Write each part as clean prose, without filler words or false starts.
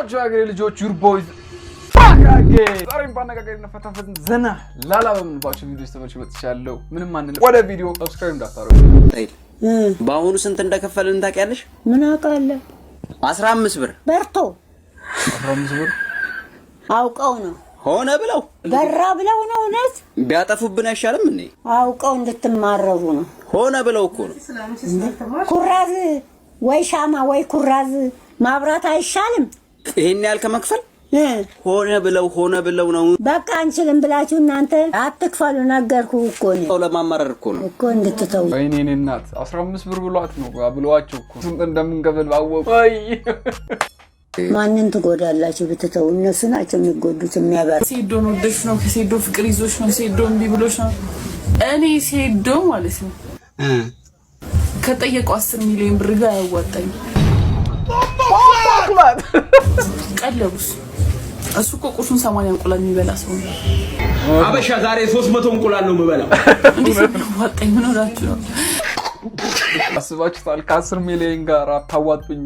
ናችሁ አገሬ ልጆች ዩር ቦይዝ አጋጌ ዛሬም ባነጋገርና ፈታፈት ዘና ላላ በምንባቸው ቪዲዮዎች ተመልሼ መጥቻለሁ። ምንም አንልም። ወደ ቪዲዮ ሰብስክራይብ እንዳታረጉ። ባሁኑ ስንት እንደከፈልን ታውቂያለሽ? ምን አውቃለሁ? 15 ብር በርቶ 15 ብር አውቀው ነው ሆነ ብለው በራ ብለው ነው እውነት ቢያጠፉብን አይሻልም እንዴ? አውቀው እንድትማረሩ ነው። ሆነ ብለው እኮ ነው። ኩራዝ ወይ ሻማ ወይ ኩራዝ ማብራት አይሻልም? ይሄን ያህል ከመክፈል ሆነ ብለው ነው። በቃ አንችልም ብላችሁ እናንተ አትክፈሉ። ነገርኩ እኮ ነው። ለማማረር እኮ ነው እኮ እንድትተው። ወይኔ እናት 15 ብር ብሏት ነው ብለዋቸው እኮ ስንት እንደምንከፍል ባወቁ። አይ ማንን ትጎዳላችሁ ብትተው? እነሱ ናቸው የሚጎዱት። የሚያበራ ሴዶ ነው ደሽ ነው ከሴዶ ፍቅር ይዞሽ ነው ሴዶ እምቢ ብሎሽ ነው። እኔ ሴዶ ማለት ነው ከጠየቀው 10 ሚሊዮን ብር ጋር ያዋጣኝ ቀለቡስ እሱ እኮ ቁርሱን 80 እንቁላል የሚበላ ሰው ነው። አበሻ ዛሬ 300 እንቁላል ነው የምበላው። እንዴት ነው ዋጣኝ? ምን ሆናችሁ ነው? አስባችሁታል? ከ10 ሚሊዮን ጋር አታዋጡኝ።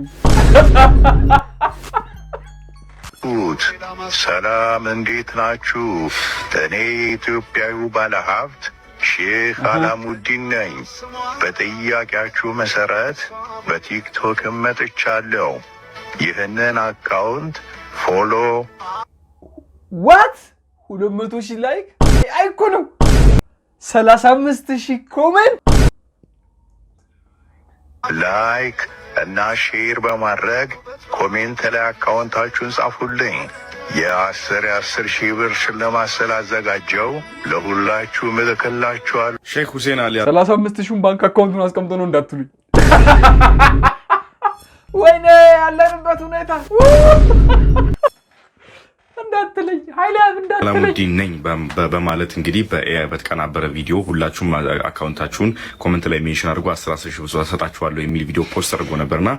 ሰላም እንዴት ናችሁ? እኔ ኢትዮጵያዊ ባለሀብት ሼክ አላሙዲን ነኝ። በጥያቄያችሁ መሰረት በቲክቶክ መጥቻለሁ። ይህንን አካውንት ፎሎ ዋት 200,000 ላይክ አይኮንም 35,000 ኮሜንት ላይክ እና ሼር በማድረግ ኮሜንት ላይ አካውንታችሁን ጻፉልኝ። የ10 ሺህ ብር ሽልማት ስላዘጋጀው ለሁላችሁ እልክላችኋለሁ። ሼክ ሁሴን አሊ 35,000 ባንክ አካውንቱን አስቀምጦ ነው እንዳትሉኝ። ወይኔ ያለንበት ሁኔታ እንዳትለኝ ኃይላም እንዳትለኝ አላሙዲን ነኝ በማለት እንግዲህ በተቀናበረ ቪዲዮ ሁላችሁም አካውንታችሁን ኮሜንት ላይ ሜንሽን አድርጎ 10 ሺህ ብር ሰጣችኋለሁ የሚል ቪዲዮ ፖስት አድርጎ ነበርና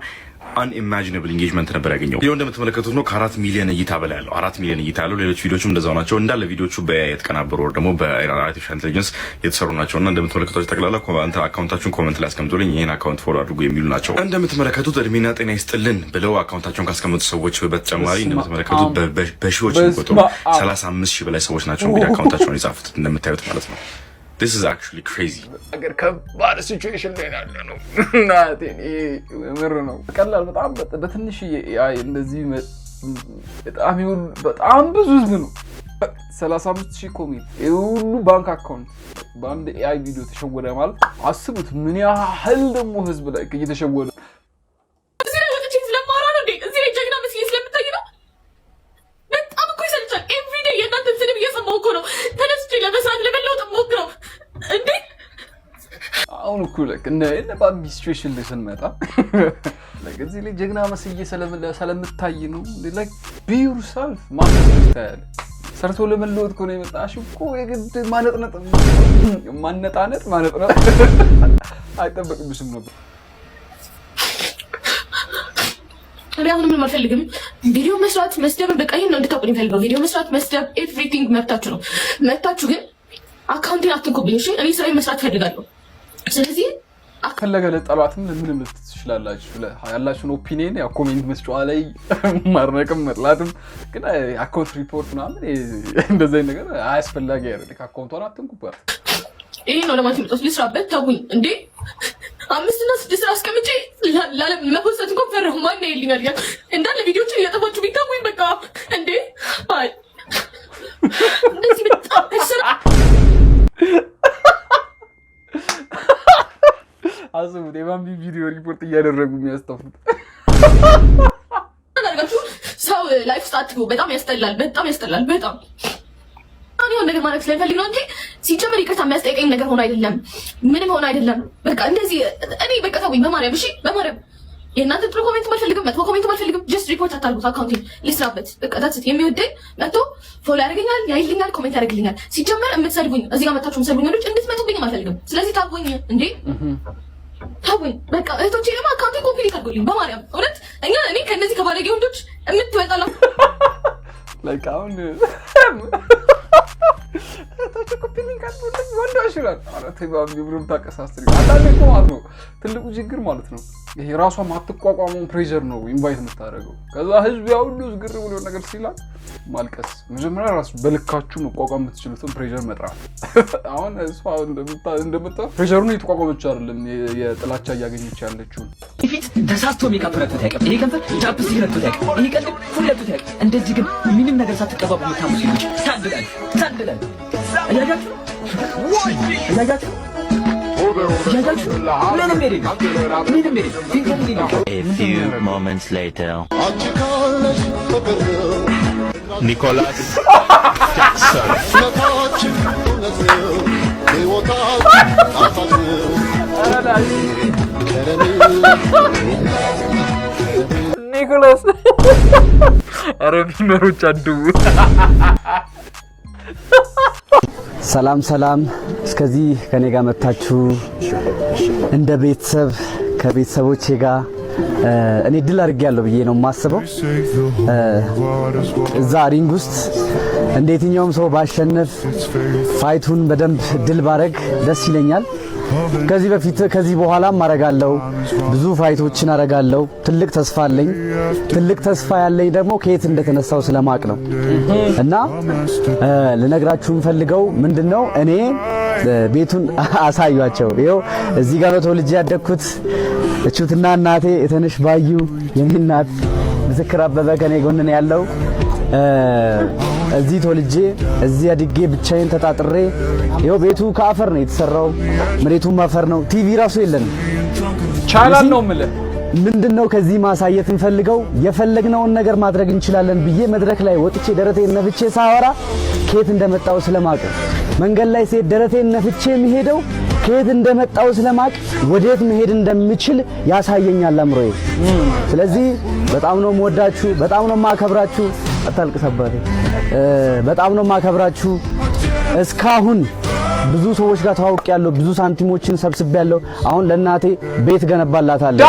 አንኢማጂነብል ኢንጌጅመንት ነበር ያገኘው። ይሄው እንደምትመለከቱት ነው። ከ4 ሚሊዮን እይታ በላይ ያለው 4 ሚሊዮን እይታ ያለው። ሌሎች ቪዲዮዎችም እንደዛው ናቸው። እንዳለ ቪዲዮዎቹ በተቀናበሩ ወር ደግሞ በአርቲፊሻል ኢንተለጀንስ የተሰሩ ናቸውና እንደምትመለከቱት ጠቅላላ አካውንታችሁን ኮሜንት ላይ አስቀምጡልኝ፣ ይሄን አካውንት ፎሎ አድርጉ የሚሉ ናቸው። እንደምትመለከቱት እድሜና ጤና ይስጥልን ብለው አካውንታቸውን ካስቀመጡ ሰዎች በተጨማሪ እንደምትመለከቱት በሺዎች የሚቆጠሩ 35 ሺህ በላይ ሰዎች ናቸው እንግዲህ አካውንታቸውን የጻፉት እንደምታዩት ማለት ነው። This is actually crazy. አገር ከባድ ሲቹዌሽን ላይ ነው። እናቴን ምር ነው ቀላል በጣም በትንሽ እንደዚህ በጣም ብዙ ህዝብ ነው 35,000 ኮሜንት ሁሉ ባንክ አካውንት በአንድ AI ቪዲዮ ተሸወደ ማለት አስቡት ምን ያህል ደግሞ ህዝብ ላይ እየተሸወደ አሁን እኮ ለከነ ባቢ ሲቹዌሽን ላይ ስንመጣ ለዚህ ላይ ጀግና መስዬ ስለምታይ ነው like be yourself ማንነታለ ሰርቶ ለመለወጥ እኮ ነው የመጣሽ እኮ የግድ ማነጥነጥ አይጠበቅብሽም ነበር። አሁን ምንም አልፈልግም። ቪዲዮ መስራት መስደብ በቃ ይሄን ነው እንድታውቁኝ ፈልገው። ቪዲዮ መስራት መስደብ ኤቭሪቲንግ መብታችሁ ነው። መብታችሁ ግን አካውንቴን አትንኩብኝ እሺ። እኔ ስራዬን መስራት ፈልጋለሁ። ስለዚህ ፈለገ ለጠሏትም ምንም ትችላላችሁ ያላችሁን ኦፒኒየን ያው ኮሜንት መስጫው ላይ ማርነቅም መጥላትም ግን አካውንት ሪፖርት ምናምን እንደዚህ ነገር አያስፈልጋም አይደል? አካውንቷን አትንኩባት። ይሄ ነው ለማለት ነው። ልስራበት ተውኝ እንዴ 5 እና 6 ስራ አስቀምጬ ለመፖስት እንኳን ፈረሁ ማን ነው ይልኛል ያ እንዳለ ቪዲዮችን እያጠፋችሁ ቢታውኝ በቃ እንዴ አይ እንደዚህ በጣም ተሰራ አስቡት የባምቢ ቪዲዮ ሪፖርት እያደረጉ የሚያስጠፉት ሰው ላይፍ ስታይል በጣም ያስጠላል። በጣም አሁን ነገር ማለት ስለፈልግ ነው እንጂ ሲጀመር ይቅርታ የሚያስጠይቀኝ ነገር ሆኖ አይደለም፣ ምንም ሆኖ አይደለም። በቃ እንደዚህ እኔ በቃ ተውኝ በማርያም እሺ፣ በማርያም የእናንተ ጥሩ ኮሜንት አልፈልግም፣ መጥፎ ኮሜንት አልፈልግም። ጀስት ሪፖርት አታርጉት አካውንቴን ልስራበት። በቃ ታጽት የሚወደኝ መጥቶ ፎሎ ያደርገኛል፣ ያይልኛል፣ ኮሜንት ያደርግልኛል። ሲጀመር የምትሰድቡኝ እዚህ ጋር መጣችሁ የምትሰድቡኝ ልጅ እንድትመጡብኝ አልፈልግም። ስለዚህ ታውኝ እንዴ ታውኝ በቃ እህቶቼ ደግሞ አካውንቴን ኮምፕሊት አድርጉልኝ በማርያም እውነት እኔ ከነዚህ ከባለጌ ወንዶች የምትወጣላ like አሁን እህቶቼ ኮምፕሊት አድርጉልኝ ወንዶች ይላል። አረ ተባብ ይብሩም ታቀሳስተሪ አላለ ማለት ነው። ትልቁ ችግር ማለት ነው ይሄ ራሷ ማትቋቋመው ፕሬሸር ነው ኢንቫይት የምታደርገው ከዛ ህዝብ ያው ሁሉ ዝግር ብሎ ነገር ሲላል ማልቀስ መጀመሪያ ራሱ በልካችሁ መቋቋም የምትችሉትን ፕሬሸር መጥራት አሁን እሷ እንደምታ ፕሬሸሩን እየተቋቋመች አይደለም የጥላቻ እያገኘች ያለችው ፊት ተሳስቶ ሜካፕ ረክቶት ያቀ ይሄ ከንፈር ቻፕስቲክ ረክቶት ያቀ ይሄ ቀልብ ሁለቱት ያቀ እንደዚህ ግን ምንም ነገር ሳትቀባቡ ታሙሽ ልጅ ታድላል አያጋችሁ A few moments later. Nicholas Jackson. Nicholas. Arabinoች አንዱ ሰላም እስከዚህ ከኔ ጋር መጣችሁ እንደ ቤተሰብ ከቤተሰቦቼ ጋር እኔ ድል አድርጌያለሁ ብዬ ነው የማስበው እዛ ሪንግ ውስጥ እንደየትኛውም ሰው ባሸነፍ ፋይቱን በደንብ ድል ባረግ ደስ ይለኛል ከዚህ በፊት ከዚህ በኋላም አረጋለሁ ብዙ ፋይቶችን አረጋለሁ ትልቅ ተስፋ አለኝ ትልቅ ተስፋ ያለኝ ደግሞ ከየት እንደተነሳው ስለማቅ ነው እና ለነግራችሁ ፈልገው ምንድነው እኔ ቤቱን አሳያቸው ይኸው እዚህ ጋር ተወልጄ ያደግኩት እቹትና እናቴ የተነሽ ባዩ የኔ እናት ምስክር አበበ ከኔ ጎን ነው ያለው እዚህ ተወልጄ እዚህ አድጌ ብቻዬን ተጣጥሬ ይኸው ቤቱ ከአፈር ነው የተሰራው መሬቱም አፈር ነው ቲቪ ራሱ የለም ቻናል ነው ማለት ምንድነው ከዚህ ማሳየት እንፈልገው የፈለግነውን ነገር ማድረግ እንችላለን ብዬ መድረክ ላይ ወጥቼ ደረቴን ነፍቼ ሳወራ ከየት እንደመጣው ስለማቅ መንገድ ላይ ሴት ደረቴን ነፍቼ የሚሄደው ከየት እንደመጣው ስለማቅ ወዴት መሄድ እንደምችል ያሳየኛል አምሮዬ ስለዚህ በጣም ነው የምወዳችሁ በጣም ነው የማከብራችሁ አታልቅሰባቴ በጣም ነው የማከብራችሁ እስካሁን ብዙ ሰዎች ጋር ተዋውቂያለሁ ብዙ ሳንቲሞችን ሰብስቤያለሁ አሁን ለእናቴ ቤት ገነባላታለሁ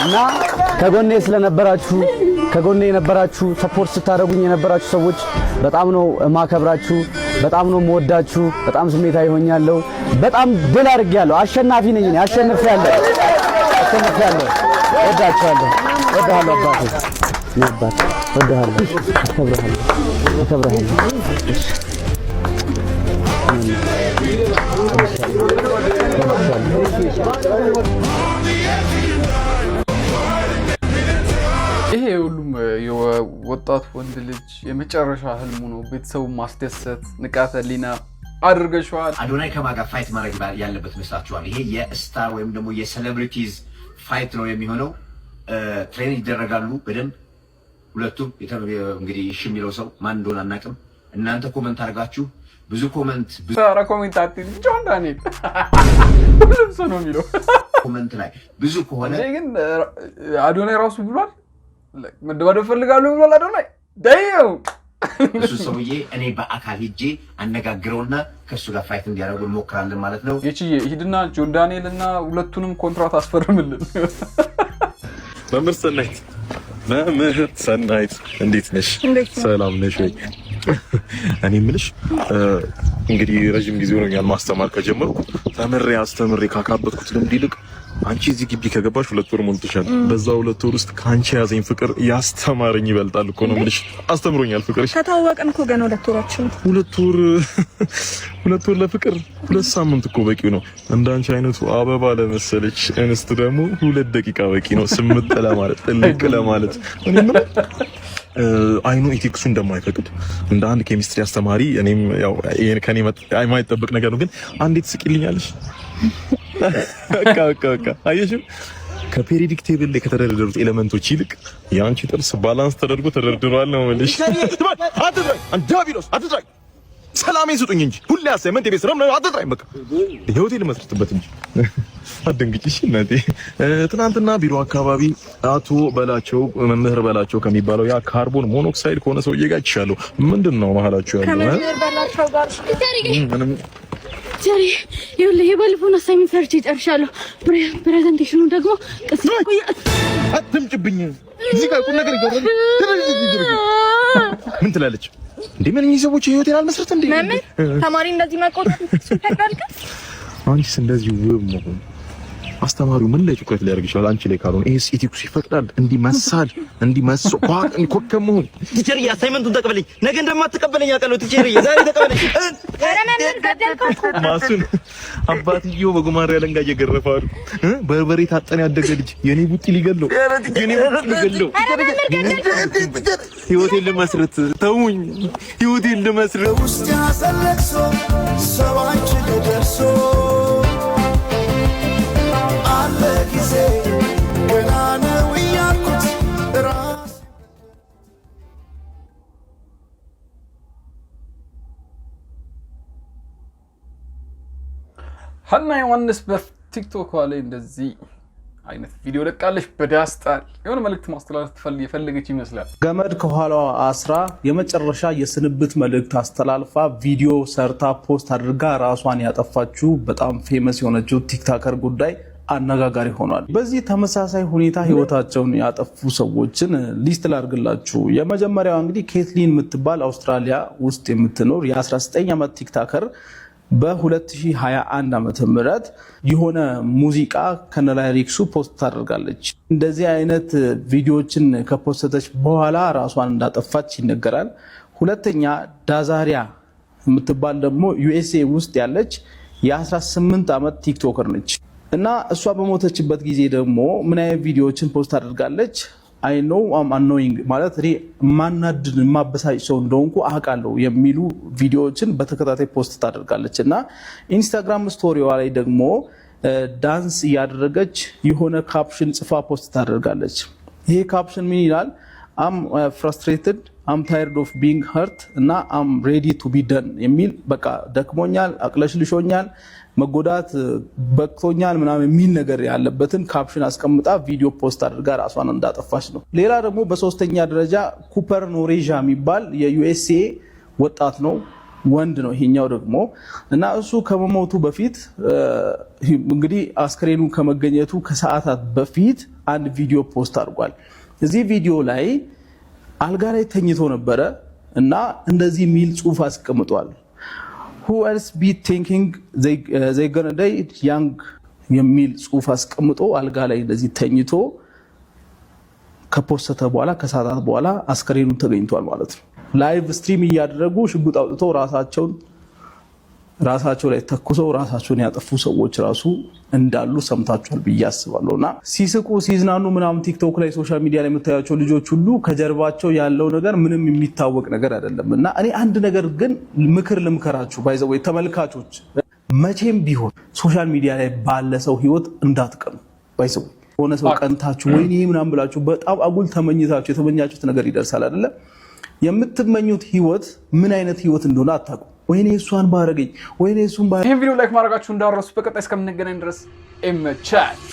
እና ከጎኔ ስለነበራችሁ ከጎኔ የነበራችሁ ሰፖርት ስታደርጉኝ የነበራችሁ ሰዎች በጣም ነው ማከብራችሁ በጣም ነው የምወዳችሁ በጣም ስሜታዊ ሆኛለሁ በጣም ድል አድርጌያለሁ አሸናፊ ነኝ እኔ አሸንፌያለሁ ወዳችኋለሁ ወዳለሁ አባቴ ነበር ወዳለሁ አከብራለሁ ይሄ ሁሉም የወጣት ወንድ ልጅ የመጨረሻ ህልሙ ነው ቤተሰቡን ማስደሰት ንቃተ ህሊና አድርገሽዋል አዶናይ ከማጋ ፋይት ማድረግ ያለበት መስላችኋል ይሄ የስታር ወይም ደግሞ የሴሌብሪቲዝ ፋይት ነው የሚሆነው ትሬን ይደረጋሉ በደንብ ሁለቱም እንግዲህ እሺ የሚለው ሰው ማን እንደሆነ አናውቅም እናንተ ኮሜንት አድርጋችሁ ብዙ ኮሜንት ኧረ ኮሜንት አትይኝ ጆን ዳንኤል ሁሉም ሰው ነው የሚለው ኮሜንት ላይ ብዙ ከሆነ ግን አዶናይ ራሱ ብሏል መደባደብ ፈልጋለሁ ብሏል አዶናይ ዳይው እሱ ሰውዬ እኔ በአካል ሄጄ አነጋግረውና ከሱ ጋር ፋይት እንዲያደርጉ እንሞክራለን ማለት ነው እቺ ሂድና ጆን ዳንኤልና ሁለቱንም ኮንትራት አስፈርምልን መምህር ሰናይት እንዴት ነሽ ሰላም ነሽ ወይ እኔ ምልሽ እንግዲህ ረጅም ጊዜ ሆኖኛል ማስተማር ከጀመርኩ ተምሬ አስተምሬ ካካበትኩት ልምድ ይልቅ አንቺ እዚህ ግቢ ከገባሽ 2 ወር ሞልቶሻል በዛ 2 ወር ውስጥ ካንቺ ያዘኝ ፍቅር ያስተማረኝ ይበልጣል እኮ ነው ምልሽ አስተምሮኛል ፍቅር ከታወቀን እኮ ገና 2 ወራችን 2 ወር ለፍቅር 2 ሳምንት እኮ በቂው ነው እንዳንቺ አይነቱ አበባ ለመሰለች እንስት ደግሞ 2 ደቂቃ በቂ ነው ስምጥ ለማለት ጥልቅ ለማለት እኔም አይኑ ኢቲክሱ እንደማይፈቅድ እንደ አንድ ኬሚስትሪ አስተማሪ እኔም ያው ይሄን ከኔ የማይጠበቅ ነገር ነው ግን አንዴት ስቂልኛለሽ በቃ አየሽው ከፔሪዮዲክ ቴብል ላይ ከተደረደሩት ኤሌመንቶች ይልቅ ያንቺ ጥርስ ባላንስ ተደርጎ ተደርድሯል ነው ማለት አትድራይ አንዳቢሎስ አትድራይ ሰላሜን ስጡኝ እንጂ ሁሌ አሳይመንት የቤት ስራ ነው አትድራይ በቃ የሆቴል መስርትበት እንጂ አደንግጭሽ እናቴ ትናንትና ቢሮ አካባቢ አቶ በላቸው መምህር በላቸው ከሚባለው ያ ካርቦን ሞኖክሳይድ ከሆነ ሰውዬ ጋር ይቻለው ምንድነው መሐላችሁ ያለው ከመምህር በላቸው ጋር ምንም ጀሪ ይኸውልህ የባለፈውን አሳይመንት ሰርቼ ጨርሻለሁ ፕሬዘንቴሽኑ ደግሞ ቀስ ይቆይ አትምጭብኝ እዚህ ጋር ቁም ነገር ይገርም ምን ትላለች እንዴ ምን እኚህ ሰዎች የሆቴል አልመስረት እንዴ ተማሪ እንደዚህ መቆጣት ተቀልቀ አንቺስ እንደዚህ ውብ መሆን አስተማሪው ምን ላይ ትኩረት ሊያደርግ ይችላል? አንቺ ላይ ካልሆነ ይሄስ ኢቲክስ ይፈቅዳል? እንዲመሳል እንዲመስል ቋቅ ኮከም መሆን። ቲቸር አሳይመንቱን ተቀበለኝ። ነገ እንደማትቀበለኝ አውቃለሁ። ቲቸር ዛሬ ተቀበለኝ። ማሱን አባትየው በጉማሬ አለንጋ እየገረፋሉ። በርበሬ ታጠን ያደገ ልጅ የኔ ቡጢ ሊገለው ህይወቴን ልመስረት ተውኝ። ህይወቴን ልመስረት ውስጥ ያሰለክሶ ሰዋች ደርሶ አለ ጊዜ ገና ነው ያልኩት ራስ ሀና ዮሐንስ በቲክቶክ ላይ እንደዚህ አይነት ቪዲዮ ለቃለች። በዳስጣል የሆነ መልእክት ማስተላለፍ የፈለገች ይመስላል። ገመድ ከኋላዋ አስራ የመጨረሻ የስንብት መልእክት አስተላልፋ ቪዲዮ ሰርታ ፖስት አድርጋ ራሷን ያጠፋችው በጣም ፌመስ የሆነችው ቲክቶከር ጉዳይ አነጋጋሪ ሆኗል። በዚህ ተመሳሳይ ሁኔታ ህይወታቸውን ያጠፉ ሰዎችን ሊስት ላድርግላችሁ። የመጀመሪያው እንግዲህ ኬትሊን የምትባል አውስትራሊያ ውስጥ የምትኖር የ19 ዓመት ቲክቶከር በ2021 ዓመተ ምህረት የሆነ ሙዚቃ ከነላይሪክሱ ፖስት ታደርጋለች። እንደዚህ አይነት ቪዲዮዎችን ከፖስተች በኋላ ራሷን እንዳጠፋች ይነገራል። ሁለተኛ ዳዛሪያ የምትባል ደግሞ ዩኤስኤ ውስጥ ያለች የ18 ዓመት ቲክቶከር ነች እና እሷ በሞተችበት ጊዜ ደግሞ ምን አይነት ቪዲዮዎችን ፖስት አድርጋለች? አይ ኖ አም አኖይንግ ማለት ማናድን ማበሳጭ ሰው እንደሆንኩ አውቃለሁ የሚሉ ቪዲዮዎችን በተከታታይ ፖስት ታደርጋለች እና ኢንስታግራም ስቶሪዋ ላይ ደግሞ ዳንስ እያደረገች የሆነ ካፕሽን ጽፋ ፖስት ታደርጋለች። ይሄ ካፕሽን ምን ይላል? አም ፍራስትሬትድ አም ታይርድ ኦፍ ቢንግ ሀርት እና አም ሬዲ ቱ ቢ ደን የሚል በቃ ደክሞኛል፣ አቅለሽልሾኛል፣ መጎዳት በቅቶኛል ምናምን የሚል ነገር ያለበትን ካፕሽን አስቀምጣ ቪዲዮ ፖስት አድርጋ ራሷን እንዳጠፋች ነው። ሌላ ደግሞ በሶስተኛ ደረጃ ኩፐር ኖሬዣ የሚባል የዩኤስኤ ወጣት ነው፣ ወንድ ነው ይሄኛው ደግሞ እና እሱ ከመሞቱ በፊት እንግዲህ አስክሬኑ ከመገኘቱ ከሰዓታት በፊት አንድ ቪዲዮ ፖስት አድርጓል። እዚህ ቪዲዮ ላይ አልጋ ላይ ተኝቶ ነበረ እና እንደዚህ የሚል ጽሑፍ አስቀምጧል። who else be thinking they gonna die young የሚል ጽሑፍ አስቀምጦ አልጋ ላይ እንደዚህ ተኝቶ ከፖስተ በኋላ ከሰዓታት በኋላ አስክሬኑ ተገኝቷል ማለት ነው። ላይቭ ስትሪም እያደረጉ ሽጉጥ አውጥተው ራሳቸው ላይ ተኩሰው ራሳቸውን ያጠፉ ሰዎች ራሱ እንዳሉ ሰምታችኋል ብዬ አስባለሁና ሲስቁ ሲዝናኑ ምናምን ቲክቶክ ላይ ሶሻል ሚዲያ ላይ የምታያቸው ልጆች ሁሉ ከጀርባቸው ያለው ነገር ምንም የሚታወቅ ነገር አይደለም። እና እኔ አንድ ነገር ግን ምክር ልምከራችሁ ባይዘው ተመልካቾች፣ መቼም ቢሆን ሶሻል ሚዲያ ላይ ባለ ሰው ህይወት እንዳትቀኑ። ባይዘው ሆነ ሰው ቀንታችሁ ወይኔ ምናምን ብላችሁ በጣም አጉል ተመኝታችሁ የተመኛችሁት ነገር ይደርሳል አይደለ? የምትመኙት ህይወት ምን አይነት ህይወት እንደሆነ አታውቁ። ወይኔ እሷን ባረገኝ ወይኔ እሱን ባረገኝ። ይሄን ቪዲዮ ላይክ ማድረጋችሁ እንዳትረሱ። በቀጣይ እስከምንገናኝ ድረስ ኢምቻል